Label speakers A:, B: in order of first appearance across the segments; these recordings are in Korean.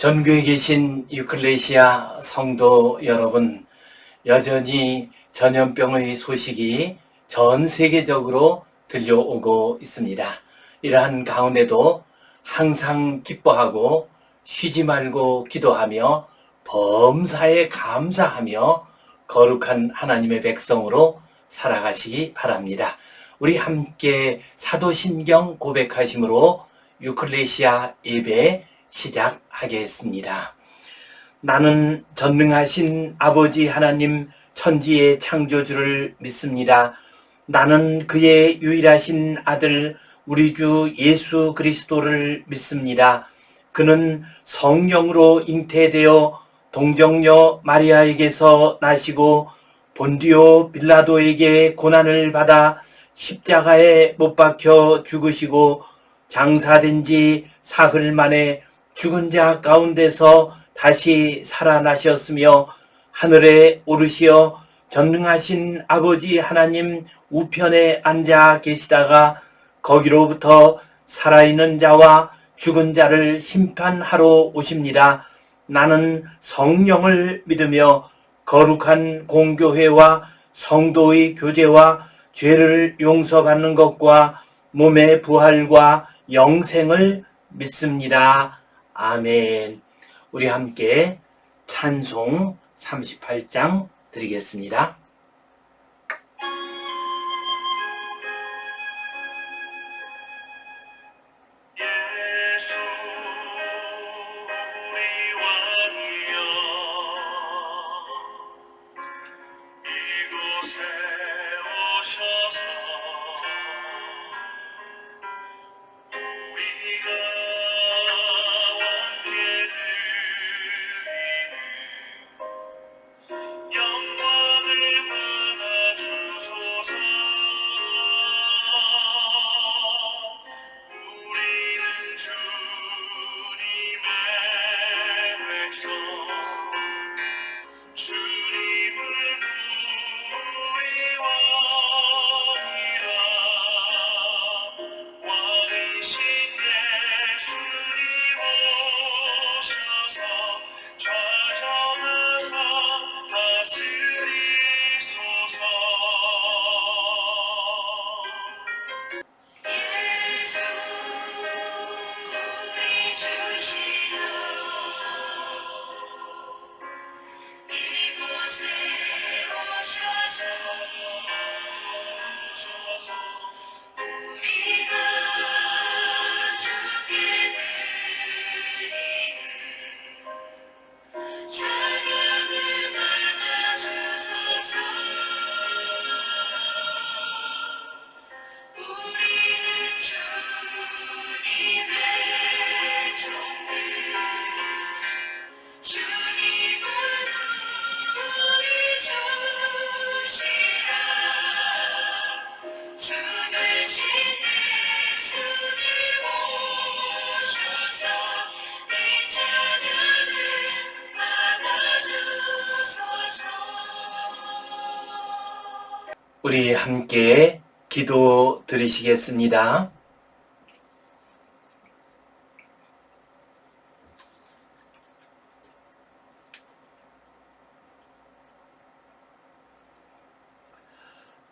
A: 전국에 계신 유클레시아 성도 여러분, 여전히 전염병의 소식이 전 세계적으로 들려오고 있습니다. 이러한 가운데도 항상 기뻐하고 쉬지 말고 기도하며 범사에 감사하며 거룩한 하나님의 백성으로 살아가시기 바랍니다. 우리 함께 사도신경 고백하심으로 유클레시아 예배 시작하겠습니다. 나는 전능하신 아버지 하나님 천지의 창조주를 믿습니다. 나는 그의 유일하신 아들 우리 주 예수 그리스도를 믿습니다. 그는 성령으로 잉태되어 동정녀 마리아에게서 나시고 본디오 빌라도에게 고난을 받아 십자가에 못 박혀 죽으시고 장사된 지 사흘 만에 죽은 자 가운데서 다시 살아나셨으며 하늘에 오르시어 전능하신 아버지 하나님 우편에 앉아 계시다가 거기로부터 살아있는 자와 죽은 자를 심판하러 오십니다. 나는 성령을 믿으며 거룩한 공교회와 성도의 교제와 죄를 용서받는 것과 몸의 부활과 영생을 믿습니다. 아멘. 우리 함께 찬송 38장 드리겠습니다.
B: 예수 우리 왕이여 이곳에 오셔서 우리가 왕께 드리는 영광을 받아주소서. 우리는 주님의 백성, 주님은 우리 왕이라. 왕이신 예수님 오셔서 좌정하사 다스리소서. 예수 우리 주시여 이곳에 오셔서 우리가 주께 드리는 찬양을 받아주소서. 우리는 주님의 종들, 주님은 우리 주시라. 주 되신 예수님 오셔서 이 찬양을 받아주소서.
A: 우리 함께 기도 드리시겠습니다.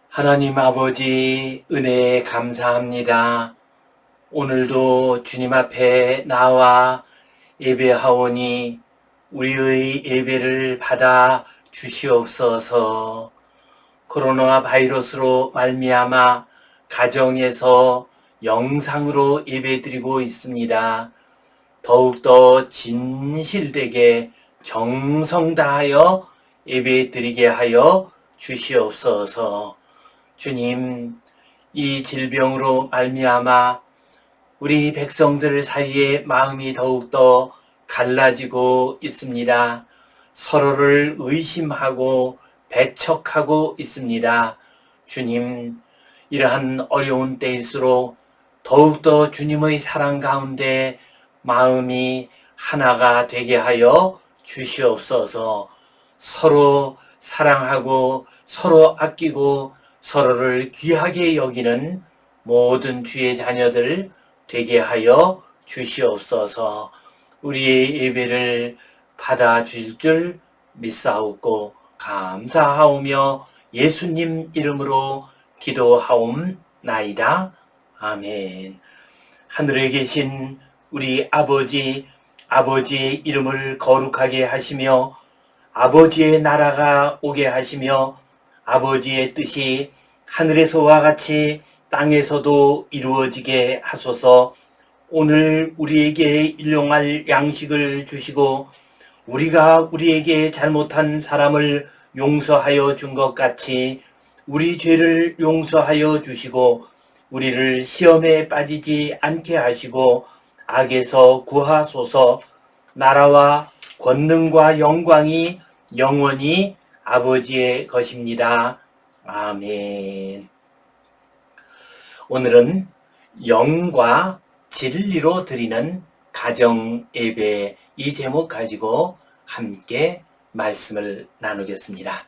A: 하나님 아버지, 은혜에 감사합니다. 오늘도 주님 앞에 나와 예배하오니 우리의 예배를 받아 주시옵소서. 코로나 바이러스로 말미암아 가정에서 영상으로 예배드리고 있습니다. 더욱더 진실되게 정성 다하여 예배드리게 하여 주시옵소서. 주님, 이 질병으로 말미암아 우리 백성들 사이에 마음이 더욱더 갈라지고 있습니다. 서로를 의심하고 배척하고 있습니다. 주님, 이러한 어려운 때일수록 더욱더 주님의 사랑 가운데 마음이 하나가 되게 하여 주시옵소서. 서로 사랑하고 서로 아끼고 서로를 귀하게 여기는 모든 주의 자녀들 되게 하여 주시옵소서. 우리의 예배를 받아주실 줄 믿사옵고 감사하오며 예수님 이름으로 기도하옵나이다. 아멘. 하늘에 계신 우리 아버지, 아버지의 이름을 거룩하게 하시며 아버지의 나라가 오게 하시며 아버지의 뜻이 하늘에서와 같이 땅에서도 이루어지게 하소서. 오늘 우리에게 일용할 양식을 주시고 우리가 우리에게 잘못한 사람을 용서하여 준 것 같이 우리 죄를 용서하여 주시고 우리를 시험에 빠지지 않게 하시고 악에서 구하소서. 나라와 권능과 영광이 영원히 아버지의 것입니다. 아멘. 오늘은 영과 진리로 드리는 가정 예배, 이 제목 가지고 함께 말씀을 나누겠습니다.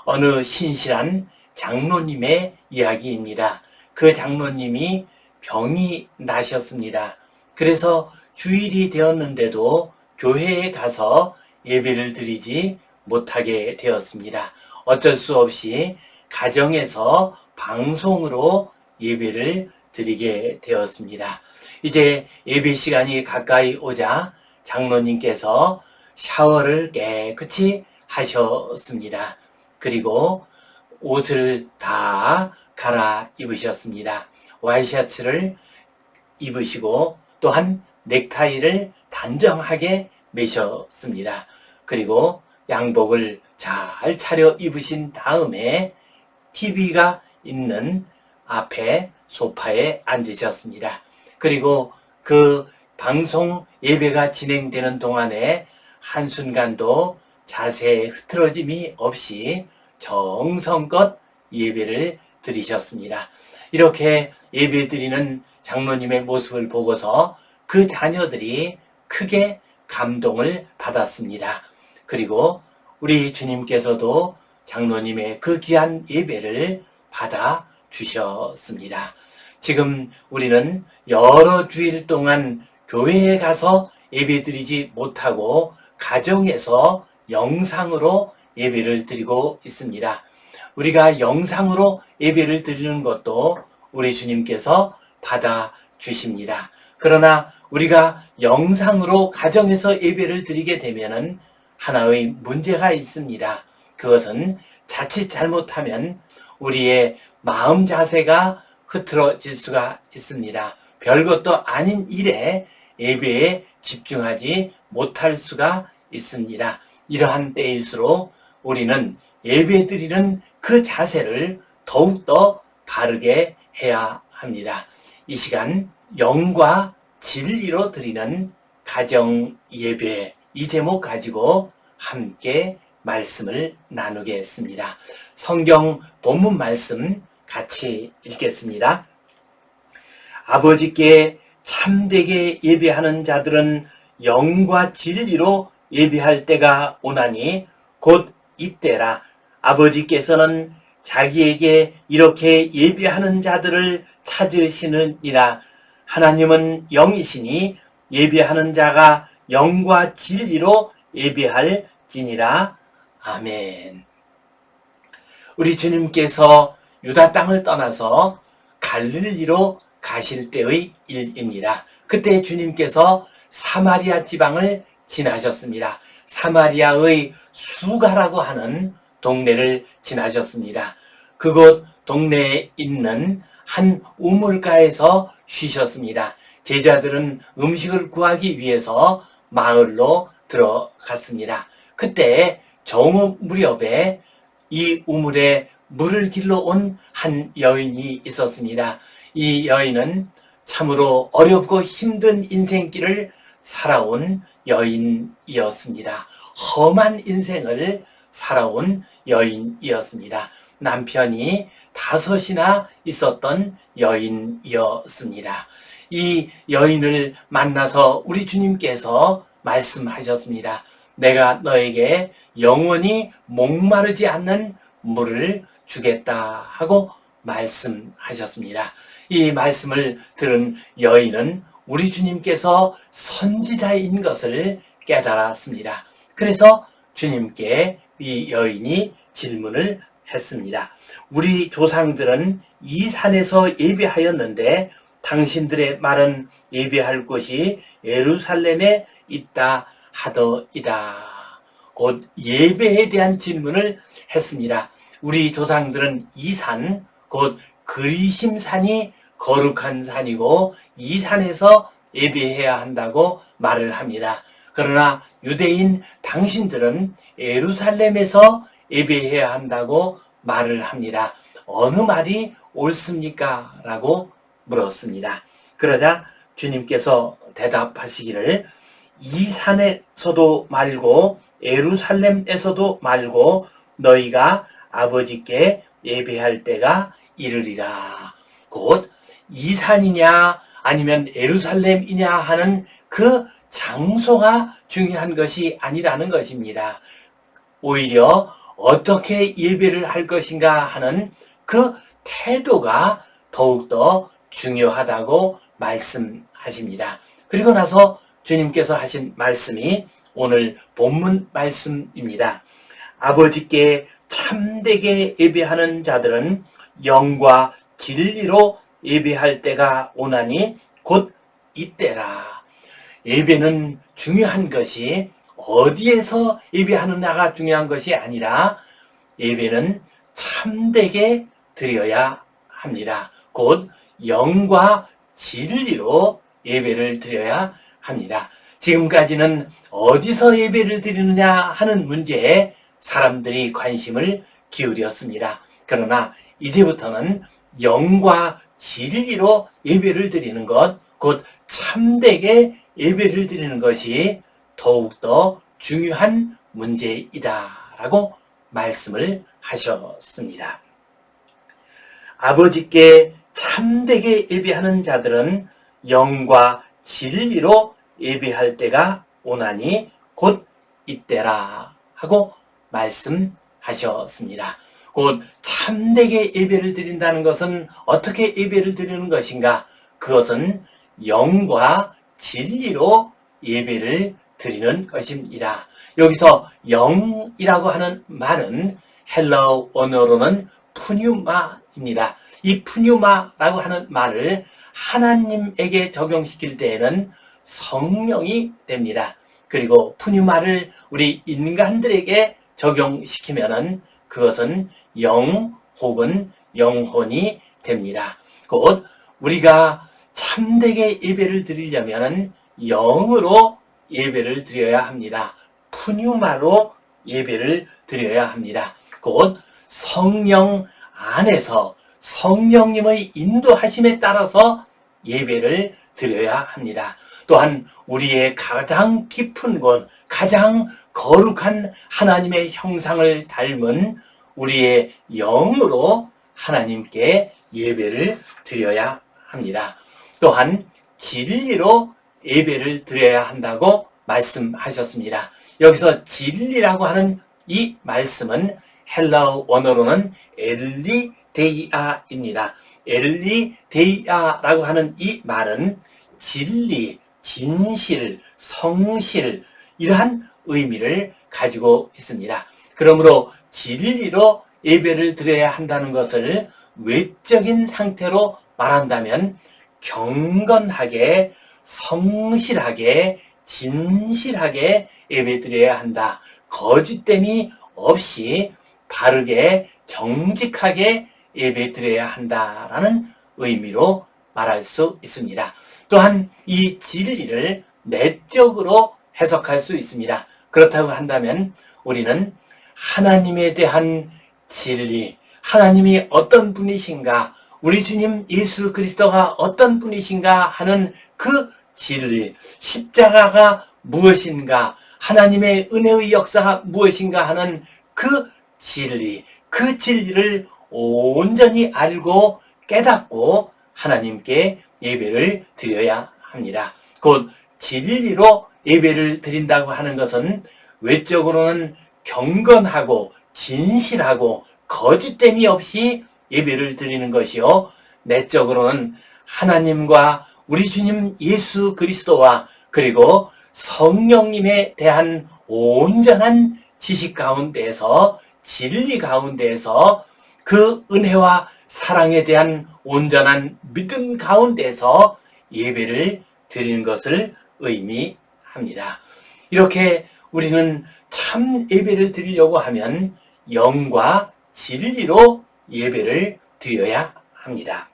A: 어느 신실한 장로님의 이야기입니다. 그 장로님이 병이 나셨습니다. 그래서 주일이 되었는데도 교회에 가서 예배를 드리지 못하게 되었습니다. 어쩔 수 없이 가정에서 방송으로 예배를 드리게 되었습니다. 이제 예배 시간이 가까이 오자 장로님께서 샤워를 깨끗이 하셨습니다. 그리고 옷을 다 갈아입으셨습니다. 와이셔츠를 입으시고 또한 넥타이를 단정하게 매셨습니다. 그리고 양복을 잘 차려 입으신 다음에 TV가 있는 앞에 소파에 앉으셨습니다. 그리고 그 방송 예배가 진행되는 동안에 한순간도 자세에 흐트러짐이 없이 정성껏 예배를 드리셨습니다. 이렇게 예배 드리는 장로님의 모습을 보고서 그 자녀들이 크게 감동을 받았습니다. 그리고 우리 주님께서도 장로님의 그 귀한 예배를 받아 주셨습니다. 지금 우리는 여러 주일 동안 교회에 가서 예배 드리지 못하고 가정에서 영상으로 예배를 드리고 있습니다. 우리가 영상으로 예배를 드리는 것도 우리 주님께서 받아 주십니다. 그러나 우리가 영상으로 가정에서 예배를 드리게 되면은 하나의 문제가 있습니다. 그것은 자칫 잘못하면 우리의 마음 자세가 흐트러질 수가 있습니다. 별것도 아닌 일에 예배에 집중하지 못할 수가 있습니다. 이러한 때일수록 우리는 예배 드리는 그 자세를 더욱더 바르게 해야 합니다. 이 시간 영과 진리로 드리는 가정 예배, 이 제목 가지고 함께 말씀을 나누겠습니다. 성경 본문 말씀 같이 읽겠습니다. 아버지께 참되게 예배하는 자들은 영과 진리로 예배할 때가 오나니 곧 이때라. 아버지께서는 자기에게 이렇게 예배하는 자들을 찾으시느니라. 하나님은 영이시니 예배하는 자가 영과 진리로 예배할지니라. 아멘. 우리 주님께서 유다 땅을 떠나서 갈릴리로 가실 때의 일입니다. 그때 주님께서 사마리아 지방을 지나셨습니다. 사마리아의 수가라고 하는 동네를 지나셨습니다. 그곳 동네에 있는 한 우물가에서 쉬셨습니다. 제자들은 음식을 구하기 위해서 마을로 들어갔습니다. 그때 정오 무렵에 이 우물에 물을 길러 온 한 여인이 있었습니다. 이 여인은 참으로 어렵고 힘든 인생길을 살아온 여인이었습니다. 험한 인생을 살아온 여인이었습니다. 남편이 5이나 있었던 여인이었습니다. 이 여인을 만나서 우리 주님께서 말씀하셨습니다. 내가 너에게 영원히 목마르지 않는 물을 주겠다 하고 말씀하셨습니다. 이 말씀을 들은 여인은 우리 주님께서 선지자인 것을 깨달았습니다. 그래서 주님께 이 여인이 질문을 했습니다. 우리 조상들은 이 산에서 예배하였는데 당신들의 말은 예배할 곳이 예루살렘에 있다 하더이다. 곧 예배에 대한 질문을 했습니다. 우리 조상들은 이 산, 곧 그리심산이 거룩한 산이고 이 산에서 예배해야 한다고 말을 합니다. 그러나 유대인 당신들은 예루살렘에서 예배해야 한다고 말을 합니다. 어느 말이 옳습니까? 라고 물었습니다. 그러자 주님께서 대답하시기를 이 산에서도 말고 예루살렘에서도 말고 너희가 아버지께 예배할 때가 이르리라. 곧 이 산이냐 아니면 예루살렘이냐 하는 그 장소가 중요한 것이 아니라는 것입니다. 오히려 어떻게 예배를 할 것인가 하는 그 태도가 더욱더 중요하다고 말씀하십니다. 그리고 나서 주님께서 하신 말씀이 오늘 본문 말씀입니다. 아버지께 참되게 예배하는 자들은 영과 진리로 예배할 때가 오나니 곧 이때라. 예배는 중요한 것이 어디에서 예배하느냐가 중요한 것이 아니라 예배는 참되게 드려야 합니다. 곧 영과 진리로 예배를 드려야 합니다. 지금까지는 어디서 예배를 드리느냐 하는 문제에 사람들이 관심을 기울였습니다. 그러나 이제부터는 영과 진리로 예배를 드리는 것, 곧 참되게 예배를 드리는 것이 더욱더 중요한 문제이다라고 말씀을 하셨습니다. 아버지께 참되게 예배하는 자들은 영과 진리로 예배할 때가 오나니 곧 이때라 하고 말씀하셨습니다. 곧 참되게 예배를 드린다는 것은 어떻게 예배를 드리는 것인가? 그것은 영과 진리로 예배를 드리는 것입니다. 여기서 영이라고 하는 말은 헬라어 언어로는 푸뉴마입니다. 이 푸뉴마라고 하는 말을 하나님에게 적용시킬 때에는 성령이 됩니다. 그리고 푸뉴마를 우리 인간들에게 적용시키면은 그것은 영 혹은 영혼이 됩니다. 곧 우리가 참되게 예배를 드리려면 영으로 예배를 드려야 합니다. 푸뉴마로 예배를 드려야 합니다. 곧 성령 안에서 성령님의 인도하심에 따라서 예배를 드려야 합니다. 또한 우리의 가장 깊은 곳, 가장 거룩한 하나님의 형상을 닮은 우리의 영으로 하나님께 예배를 드려야 합니다. 또한 진리로 예배를 드려야 한다고 말씀하셨습니다. 여기서 진리라고 하는 이 말씀은 헬라어 원어로는 엘리데이아입니다. 엘리데이아라고 하는 이 말은 진리, 진실, 성실 이러한 의미를 가지고 있습니다. 그러므로 진리로 예배를 드려야 한다는 것을 외적인 상태로 말한다면 경건하게, 성실하게, 진실하게 예배 드려야 한다. 거짓됨이 없이 바르게, 정직하게 예배 드려야 한다라는 의미로 말할 수 있습니다. 또한 이 진리를 내적으로 해석할 수 있습니다. 그렇다고 한다면 우리는 하나님에 대한 진리, 하나님이 어떤 분이신가, 우리 주님 예수 그리스도가 어떤 분이신가 하는 그 진리, 십자가가 무엇인가, 하나님의 은혜의 역사가 무엇인가 하는 그 진리, 그 진리를 온전히 알고 깨닫고 하나님께 예배를 드려야 합니다. 곧 진리로 예배를 드린다고 하는 것은 외적으로는 경건하고 진실하고 거짓됨이 없이 예배를 드리는 것이요, 내적으로는 하나님과 우리 주님 예수 그리스도와 그리고 성령님에 대한 온전한 지식 가운데에서, 진리 가운데에서, 그 은혜와 사랑에 대한 온전한 믿음 가운데서 예배를 드리는 것을 의미합니다. 이렇게 우리는 참 예배를 드리려고 하면 영과 진리로 예배를 드려야 합니다.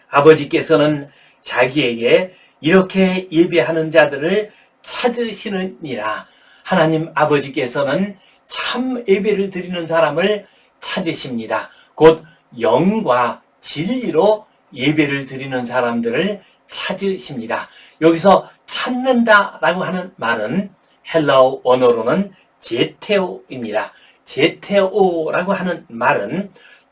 A: 아버지께서는 자기에게 이렇게 예배하는 자들을 찾으시느니라. 하나님 아버지께서는 참 예배를 드리는 사람을 찾으십니다. 곧 영과 진리로 예배를 드리는 사람들을 찾으십니다. 여기서 찾는다라고 하는 말은 헬라어 원어로는 제테오입니다. 제테오라고 하는 말은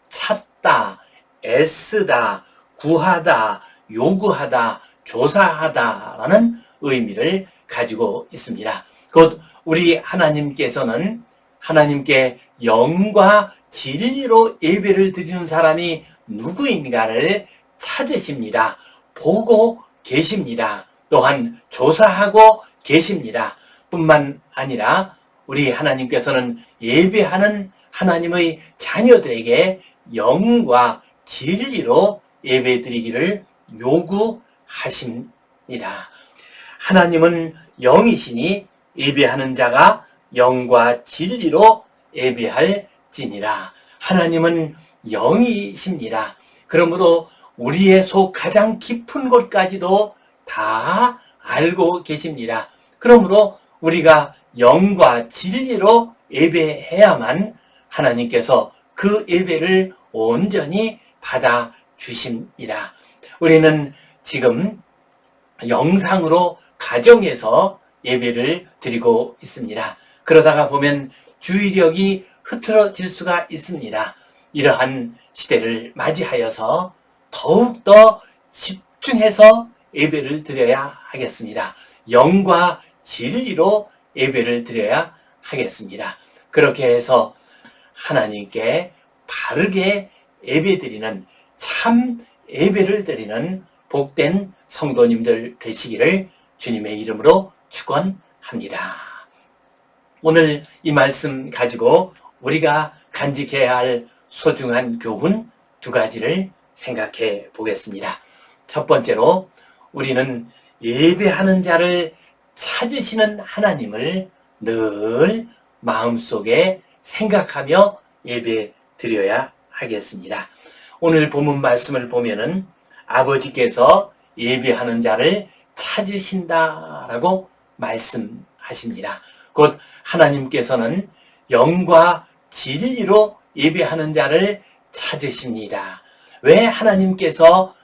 A: 찾다, 애쓰다, 구하다, 요구하다, 조사하다라는 의미를 가지고 있습니다. 곧 우리 하나님께서는 하나님께 영과 진리로 예배를 드리는 사람이 누구인가를 찾으십니다. 보고 계십니다. 또한 조사하고 계십니다. 뿐만 아니라 우리 하나님께서는 예배하는 하나님의 자녀들에게 영과 진리로 예배 드리기를 요구하십니다. 하나님은 영이시니 예배하는 자가 영과 진리로 예배할지니라. 하나님은 영이십니다. 그러므로 우리의 속 가장 깊은 곳까지도 다 알고 계십니다. 그러므로 우리가 영과 진리로 예배해야만 하나님께서 그 예배를 온전히 받아 주십니다. 우리는 지금 영상으로 가정에서 예배를 드리고 있습니다. 그러다가 보면 주의력이 흐트러질 수가 있습니다. 이러한 시대를 맞이하여서 더욱더 집중해서 예배를 드려야 하겠습니다. 영과 진리로 예배를 드려야 하겠습니다. 그렇게 해서 하나님께 바르게 예배드리는, 참 예배를 드리는 복된 성도님들 되시기를 주님의 이름으로 축원합니다. 오늘 이 말씀 가지고 우리가 간직해야 할 소중한 교훈 두 가지를 생각해 보겠습니다. 첫 번째로 우리는 예배하는 자를 찾으시는 하나님을 늘 마음속에 생각하며 예배 드려야 하겠습니다. 오늘 본문 말씀을 보면은 아버지께서 예배하는 자를 찾으신다라고 말씀하십니다. 곧 하나님께서는 영과 진리로 예배하는 자를 찾으십니다. 왜 하나님께서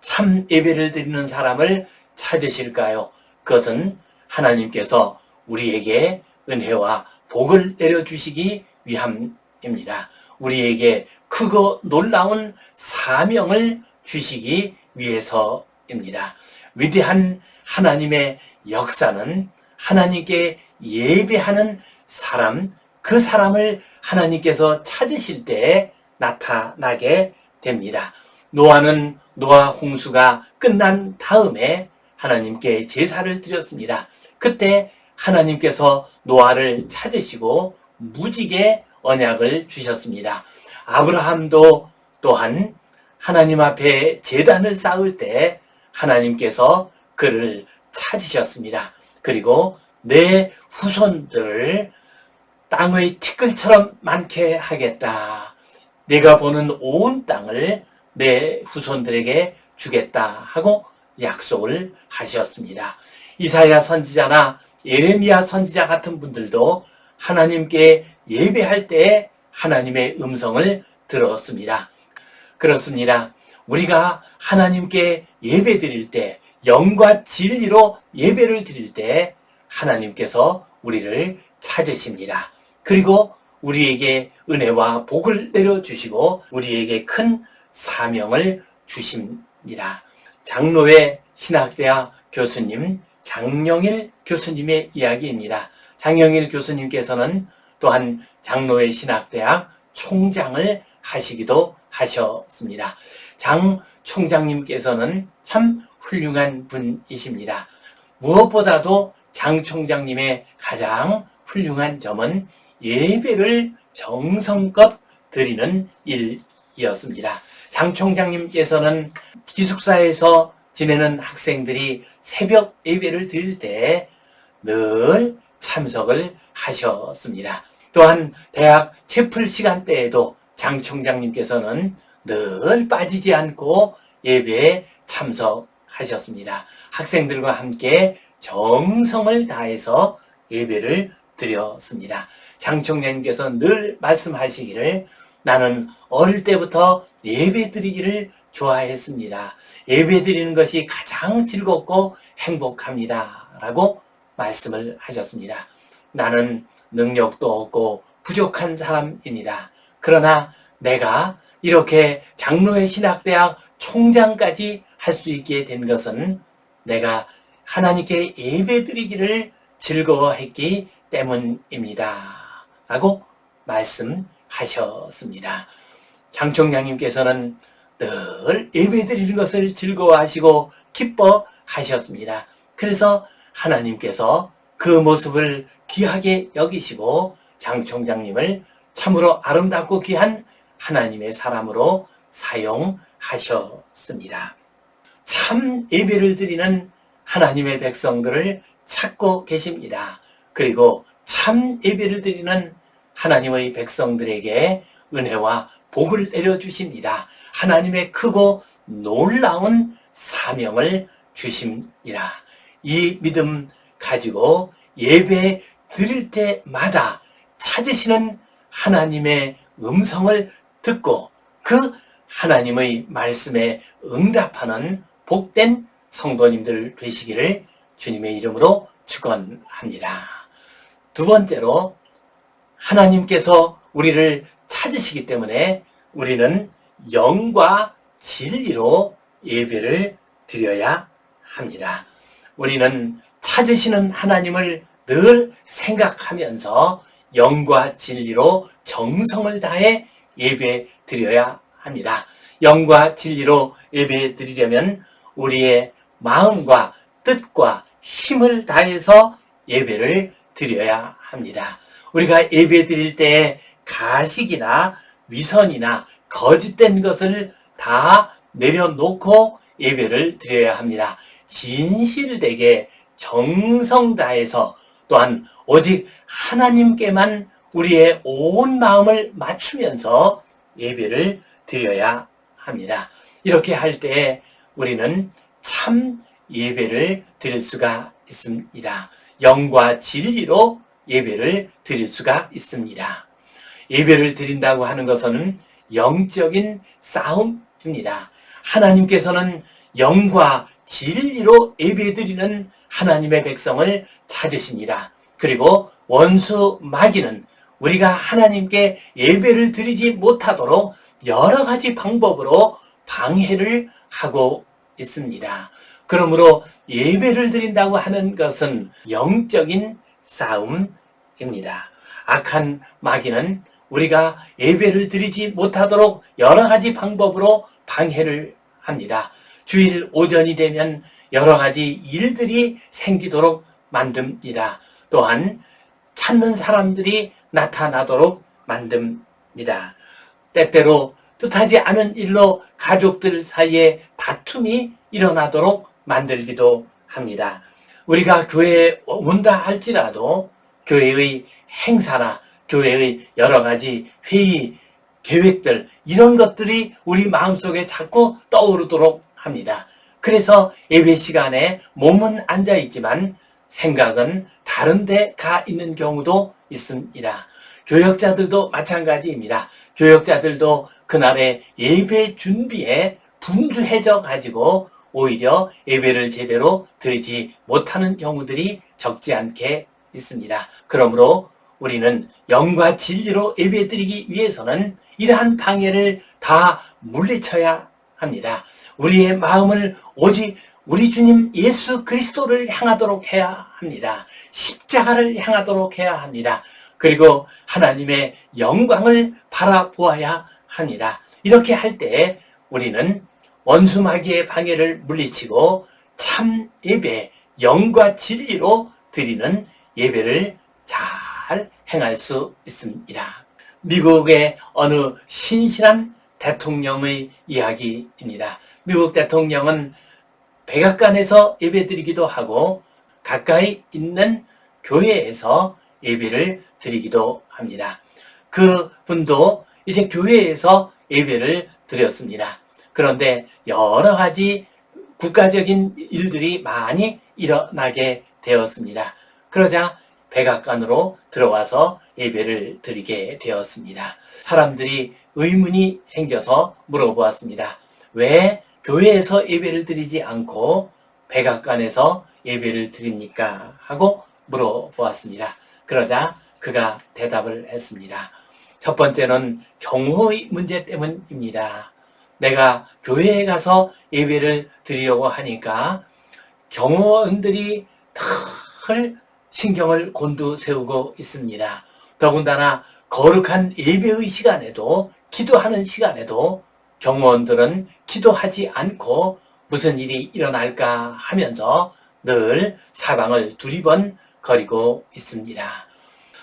A: 참 예배를 드리는 사람을 찾으실까요? 그것은 하나님께서 우리에게 은혜와 복을 내려주시기 위함입니다. 우리에게 크고 놀라운 사명을 주시기 위해서입니다. 위대한 하나님의 역사는 하나님께 예배하는 사람, 그 사람을 하나님께서 찾으실 때 나타나게 됩니다. 노아는 노아 홍수가 끝난 다음에 하나님께 제사를 드렸습니다. 그때 하나님께서 노아를 찾으시고 무지개 언약을 주셨습니다. 아브라함도 또한 하나님 앞에 제단을 쌓을 때 하나님께서 그를 찾으셨습니다. 그리고 내 후손들을 땅의 티끌처럼 많게 하겠다. 내가 보는 온 땅을 내 후손들에게 주겠다 하고 약속을 하셨습니다. 이사야 선지자나 예레미야 선지자 같은 분들도 하나님께 예배할 때 하나님의 음성을 들었습니다. 그렇습니다. 우리가 하나님께 예배 드릴 때, 영과 진리로 예배를 드릴 때 하나님께서 우리를 찾으십니다. 그리고 우리에게 은혜와 복을 내려주시고 우리에게 큰 사명을 주십니다. 장로회 신학대학 교수님 장영일 교수님의 이야기입니다. 장영일 교수님께서는 또한 장로회 신학대학 총장을 하시기도 하셨습니다. 장 총장님께서는 참 훌륭한 분이십니다. 무엇보다도 장 총장님의 가장 훌륭한 점은 예배를 정성껏 드리는 일이었습니다. 장 총장님께서는 기숙사에서 지내는 학생들이 새벽 예배를 드릴 때 늘 참석을 하셨습니다. 또한 대학 채플 시간대에도 장 총장님께서는 늘 빠지지 않고 예배에 참석하셨습니다. 학생들과 함께 정성을 다해서 예배를 드렸습니다. 장 총장님께서 늘 말씀하시기를 나는 어릴 때부터 예배 드리기를 좋아했습니다. 예배 드리는 것이 가장 즐겁고 행복합니다. 라고 말씀을 하셨습니다. 나는 능력도 없고 부족한 사람입니다. 그러나 내가 이렇게 장로회 신학대학 총장까지 할 수 있게 된 것은 내가 하나님께 예배드리기를 즐거워했기 때문입니다. 라고 말씀하셨습니다. 장 총장님께서는 늘 예배드리는 것을 즐거워하시고 기뻐하셨습니다. 그래서 하나님께서 그 모습을 귀하게 여기시고 장 총장님을 참으로 아름답고 귀한 하나님의 사람으로 사용하셨습니다. 참 예배를 드리는 하나님의 백성들을 찾고 계십니다. 그리고 참 예배를 드리는 하나님의 백성들에게 은혜와 복을 내려주십니다. 하나님의 크고 놀라운 사명을 주십니다. 이 믿음 가지고 예배 드릴 때마다 찾으시는 하나님의 음성을 듣고 그 하나님의 말씀에 응답하는 복된 성도님들 되시기를 주님의 이름으로 축원합니다. 두 번째로 하나님께서 우리를 찾으시기 때문에 우리는 영과 진리로 예배를 드려야 합니다. 우리는 찾으시는 하나님을 늘 생각하면서 영과 진리로 정성을 다해 예배 드려야 합니다. 영과 진리로 예배 드리려면 우리의 마음과 뜻과 힘을 다해서 예배를 드려야 합니다. 우리가 예배 드릴 때 가식이나 위선이나 거짓된 것을 다 내려놓고 예배를 드려야 합니다. 진실되게 정성 다해서 또한 오직 하나님께만 우리의 온 마음을 맞추면서 예배를 드려야 합니다. 이렇게 할 때 우리는 참 예배를 드릴 수가 있습니다. 영과 진리로 예배를 드릴 수가 있습니다. 예배를 드린다고 하는 것은 영적인 싸움입니다. 하나님께서는 영과 진리로 예배드리는 하나님의 백성을 찾으십니다. 그리고 원수 마귀는 우리가 하나님께 예배를 드리지 못하도록 여러 가지 방법으로 방해를 하고 있습니다. 그러므로 예배를 드린다고 하는 것은 영적인 싸움입니다. 악한 마귀는 우리가 예배를 드리지 못하도록 여러 가지 방법으로 방해를 합니다. 주일 오전이 되면 여러 가지 일들이 생기도록 만듭니다. 또한 찾는 사람들이 나타나도록 만듭니다. 때때로 뜻하지 않은 일로 가족들 사이에 다툼이 일어나도록 만들기도 합니다. 우리가 교회에 온다 할지라도 교회의 행사나 교회의 여러 가지 회의, 계획들 이런 것들이 우리 마음속에 자꾸 떠오르도록 합니다. 그래서 예배 시간에 몸은 앉아있지만 생각은 다른 데 가 있는 경우도 있습니다. 교역자들도 마찬가지입니다. 교역자들도 그날의 예배 준비에 분주해져 가지고 오히려 예배를 제대로 드리지 못하는 경우들이 적지 않게 있습니다. 그러므로 우리는 영과 진리로 예배 드리기 위해서는 이러한 방해를 다 물리쳐야 합니다. 우리의 마음을 오직 우리 주님 예수 그리스도를 향하도록 해야 합니다. 십자가를 향하도록 해야 합니다. 그리고 하나님의 영광을 바라보아야 합니다. 이렇게 할 때 우리는 원수 마귀의 방해를 물리치고 참 예배, 영과 진리로 드리는 예배를 잘 행할 수 있습니다. 미국의 어느 신실한 대통령의 이야기입니다. 미국 대통령은 백악관에서 예배드리기도 하고 가까이 있는 교회에서 예배를 드리기도 합니다. 그 분도 이제 교회에서 예배를 드렸습니다. 그런데 여러 가지 국가적인 일들이 많이 일어나게 되었습니다. 그러자 백악관으로 들어와서 예배를 드리게 되었습니다. 사람들이 의문이 생겨서 물어보았습니다. 왜 교회에서 예배를 드리지 않고 백악관에서 예배를 드립니까? 하고 물어보았습니다. 그러자 그가 대답을 했습니다. 첫 번째는 경호의 문제 때문입니다. 내가 교회에 가서 예배를 드리려고 하니까 경호원들이 늘 신경을 곤두세우고 있습니다. 더군다나 거룩한 예배의 시간에도, 기도하는 시간에도 경호원들은 기도하지 않고 무슨 일이 일어날까 하면서 늘 사방을 두리번거리고 있습니다.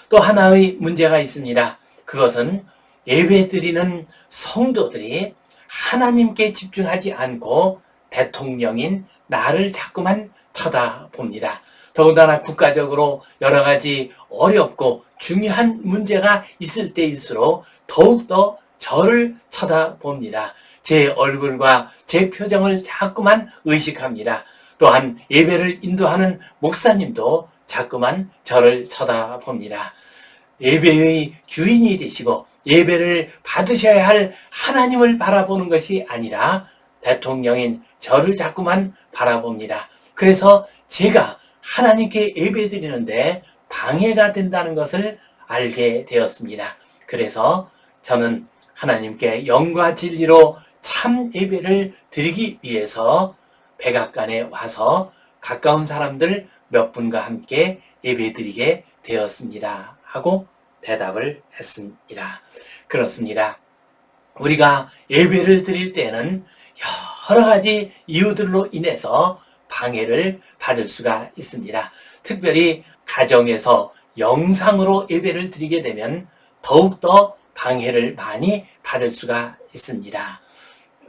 A: 또 하나의 문제가 있습니다. 그것은 예배드리는 성도들이 하나님께 집중하지 않고 대통령인 나를 자꾸만 쳐다봅니다. 더군다나 국가적으로 여러 가지 어렵고 중요한 문제가 있을 때일수록 더욱더 저를 쳐다봅니다. 제 얼굴과 제 표정을 자꾸만 의식합니다. 또한 예배를 인도하는 목사님도 자꾸만 저를 쳐다봅니다. 예배의 주인이 되시고 예배를 받으셔야 할 하나님을 바라보는 것이 아니라 대통령인 저를 자꾸만 바라봅니다. 그래서 제가 하나님께 예배드리는데 방해가 된다는 것을 알게 되었습니다. 그래서 저는 하나님께 영과 진리로 참 예배를 드리기 위해서 백악관에 와서 가까운 사람들 몇 분과 함께 예배드리게 되었습니다. 하고 대답을 했습니다. 그렇습니다. 우리가 예배를 드릴 때는 여러 가지 이유들로 인해서 방해를 받을 수가 있습니다. 특별히 가정에서 영상으로 예배를 드리게 되면 더욱더 방해를 많이 받을 수가 있습니다.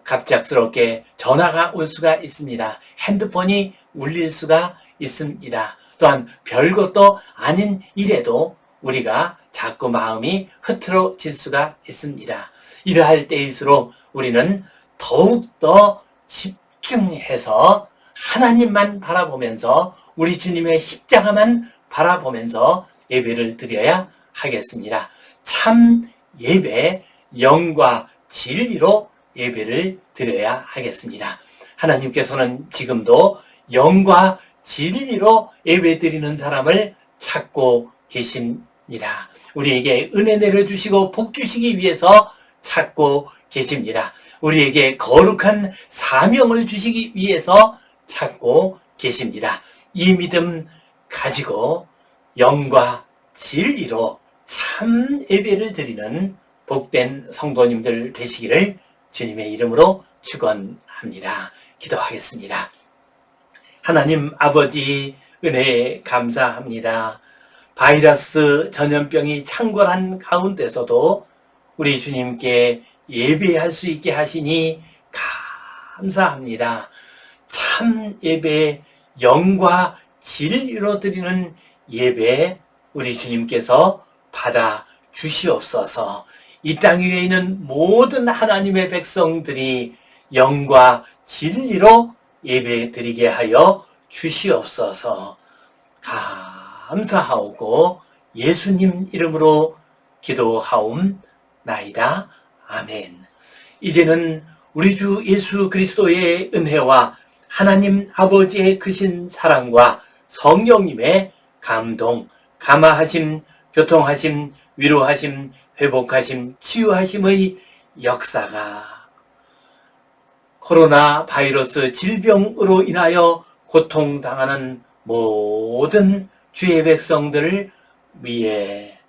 A: 갑작스럽게 전화가 올 수가 있습니다. 핸드폰이 울릴 수가 있습니다. 또한 별것도 아닌 일에도 우리가 자꾸 마음이 흐트러질 수가 있습니다. 이러할 때일수록 우리는 더욱더 집중해서 하나님만 바라보면서 우리 주님의 십자가만 바라보면서 예배를 드려야 하겠습니다. 참 예배, 영과 진리로 예배를 드려야 하겠습니다. 하나님께서는 지금도 영과 진리로 예배 드리는 사람을 찾고 계십니다. 우리에게 은혜 내려주시고 복 주시기 위해서 찾고 계십니다. 우리에게 거룩한 사명을 주시기 위해서 찾고 계십니다. 이 믿음 가지고 영과 진리로 참 예배를 드리는 복된 성도님들 되시기를 주님의 이름으로 축원합니다. 기도하겠습니다. 하나님 아버지 은혜에 감사합니다. 바이러스 전염병이 창궐한 가운데서도 우리 주님께 예배할 수 있게 하시니 감사합니다. 참 예배, 영과 진리로 드리는 예배 우리 주님께서 받아 주시옵소서. 이 땅 위에 있는 모든 하나님의 백성들이 영과 진리로 예배 드리게 하여 주시옵소서. 감사하오고 예수님 이름으로 기도하옵나이다. 아멘. 이제는 우리 주 예수 그리스도의 은혜와 하나님 아버지의 크신 사랑과 성령님의 감동, 감화하심, 교통하심, 위로하심, 회복하심, 치유하심의 역사가 코로나 바이러스 질병으로 인하여 고통당하는 모든 주의 백성들을 위해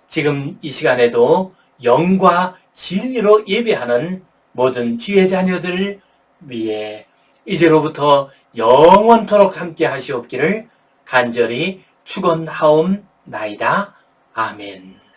A: 지금 이 시간에도 영과 진리로 예배하는 모든 주의 자녀들을 위해 이제로부터 영원토록 함께 하시옵기를 간절히 축원하옵나이다. 아멘.